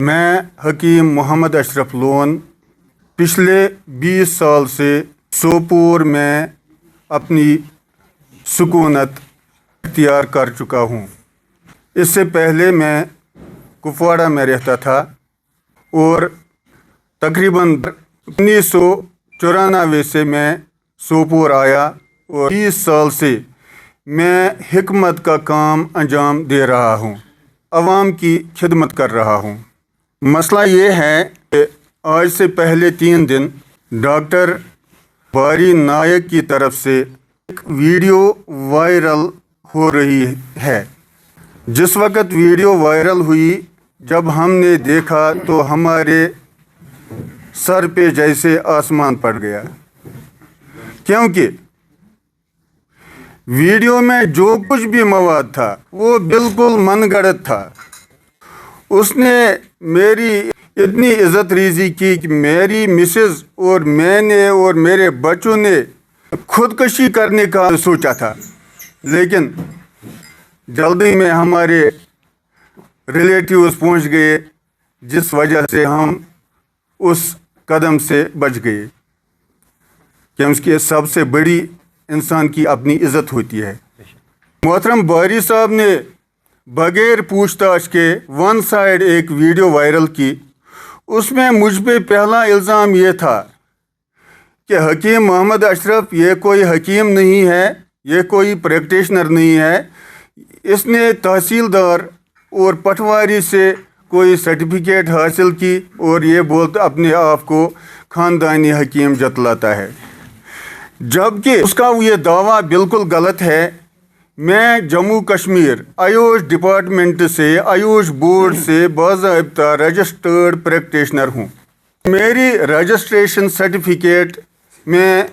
मैं हकीम मोहम्मद अशरफ लोन पिछले 20 साल से सोपोर में अपनी सुकूनत इख्तियार कर चुका हूँ। इससे पहले मैं कुपवाड़ा में रहता था और तकरीबन 1994 से मैं सोपोर आया और 20 साल से मैं हिकमत का काम अंजाम दे रहा हूँ, अवाम की खिदमत कर रहा हूँ। मसला ये है कि आज से पहले 3 दिन डॉक्टर बारी नायक की तरफ से एक वीडियो वायरल हो रही है। जिस वक़्त वीडियो वायरल हुई, जब हमने देखा तो हमारे सर पे जैसे आसमान पड़ गया, क्योंकि वीडियो में जो कुछ भी मवाद था वो बिल्कुल मनगढ़ंत था। उसने मेरी इतनी इज़्ज़त रीज़ी की कि मेरी मिसेज़ और मैंने और मेरे बच्चों ने खुदकशी करने का सोचा था, लेकिन जल्दी में हमारे रिलेटिव्स पहुंच गए, जिस वजह से हम उस कदम से बच गए। क्योंकि सबसे बड़ी इंसान की अपनी इज़्ज़त होती है। मोहतरम बारी साहब ने बगैर पूछताछ के वन साइड एक वीडियो वायरल की। उसमें मुझ पे पहला इल्ज़ाम ये था कि हकीम मोहम्मद अशरफ ये कोई हकीम नहीं है, ये कोई प्रैक्टिशनर नहीं है। इसने तहसीलदार और पटवारी से कोई सर्टिफिकेट हासिल की और ये बोलता अपने आप को ख़ानदानी हकीम जतलाता है, जबकि उसका ये दावा बिल्कुल गलत है। मैं जम्मू कश्मीर आयुष डिपार्टमेंट से, आयुष बोर्ड से बाज़ाब्ता रजिस्टर्ड प्रैक्टिशनर हूँ। मेरी रजिस्ट्रेशन सर्टिफिकेट मैं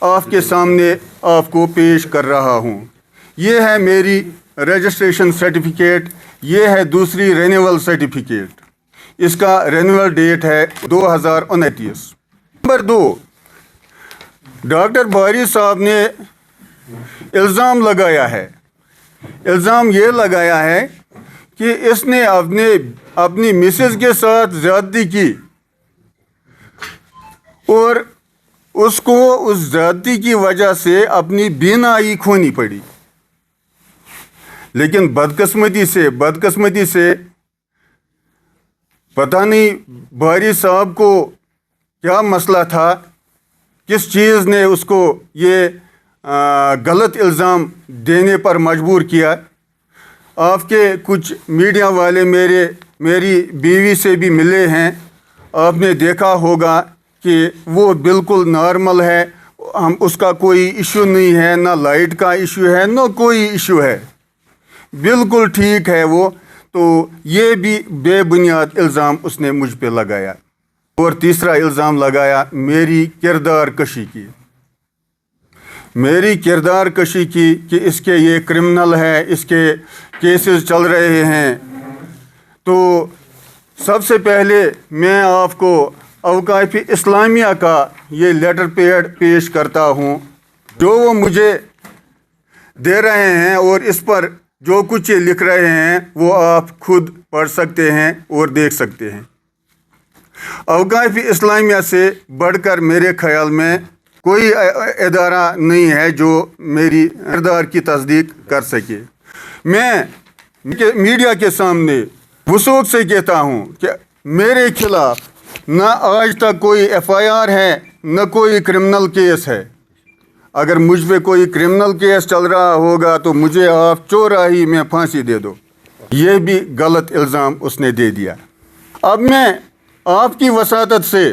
आपके सामने आपको पेश कर रहा हूँ। ये है मेरी रजिस्ट्रेशन सर्टिफिकेट, ये है दूसरी रेन्यूअल सर्टिफिकेट। इसका रेन्यूअल डेट है 2029। नंबर 2, डॉक्टर बारी साहब ने इल्ज़ाम लगाया है, इल्ज़ाम ये लगाया है कि इसने अपनी मिसेज़ के साथ ज़्यादती की और उसको उस ज़्यादती की वजह से अपनी बीनाई खोनी पड़ी। लेकिन बदकिस्मती से पता नहीं बारी साहब को क्या मसला था, किस चीज़ ने उसको ये गलत इल्ज़ाम देने पर मजबूर किया। आपके कुछ मीडिया वाले मेरी बीवी से भी मिले हैं, आपने देखा होगा कि वो बिल्कुल नॉर्मल है, हम उसका कोई इशू नहीं है, ना लाइट का इशू है, ना कोई इशू है, बिल्कुल ठीक है वो। तो ये भी बेबुनियाद इल्ज़ाम उसने मुझ पे लगाया। और तीसरा इल्ज़ाम लगाया मेरी किरदार कशी की, कि इसके ये क्रिमिनल है, इसके केसेस चल रहे हैं। तो सबसे पहले मैं आपको अवकाफ़ इस्लामिया का ये लेटर पैड पेश करता हूँ, जो वो मुझे दे रहे हैं, और इस पर जो कुछ ये लिख रहे हैं वो आप खुद पढ़ सकते हैं और देख सकते हैं। अवकाफ़ इस्लामिया से बढ़कर मेरे ख़याल में कोई इदारा नहीं है जो मेरी किरदार की तस्दीक कर सके। मैं मीडिया के सामने वसूख से कहता हूँ कि मेरे खिलाफ न आज तक कोई FIR है, न कोई क्रिमिनल केस है। अगर मुझ पे कोई क्रिमिनल केस चल रहा होगा तो मुझे आप चौराही में फांसी दे दो। ये भी गलत इल्ज़ाम उसने दे दिया। अब मैं आपकी वसातत से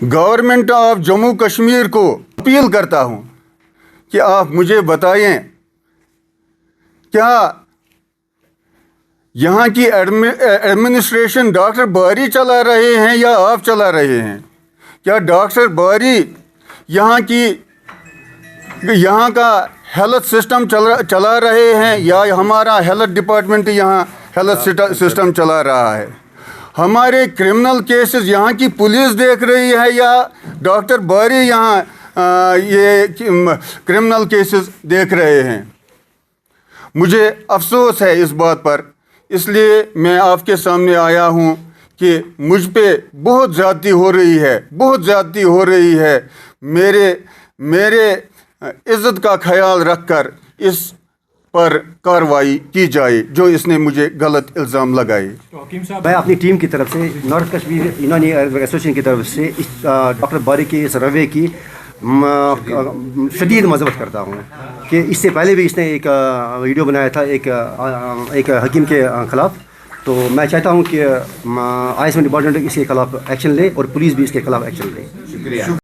गवर्नमेंट ऑफ जम्मू कश्मीर को अपील करता हूं कि आप मुझे बताएं, क्या यहाँ की एडमिनिस्ट्रेशन डॉक्टर बारी चला रहे हैं या आप चला रहे हैं? क्या डॉक्टर बारी यहाँ का हेल्थ सिस्टम चला रहे हैं या हमारा हेल्थ डिपार्टमेंट यहाँ हेल्थ सिस्टम चला रहा है? हमारे क्रिमिनल केसेस यहाँ की पुलिस देख रही है या डॉक्टर बारी यहाँ ये क्रिमिनल केसेस देख रहे हैं? मुझे अफसोस है इस बात पर اس لیے میں آپ کے سامنے آیا ہوں کہ مجھ پہ بہت زیادتی ہو رہی ہے، بہت زیادتی ہو رہی ہے. میرے عزت کا خیال رکھ کر اس پر کارروائی کی جائے جو اس نے مجھے غلط الزام لگائے. میں اپنی ٹیم کی طرف سے نارتھ کشمیر یونانی ایسوسیشن کی طرف سے ڈاکٹر باری کے اس رویے کی شدید مذمت کرتا ہوں کہ اس سے پہلے بھی اس نے ایک ویڈیو بنایا تھا ایک حکیم کے خلاف. تو میں چاہتا ہوں کہ آئی ایس ڈپارٹمنٹ اس کے خلاف ایکشن لے اور پولیس بھی اس کے خلاف ایکشن لے.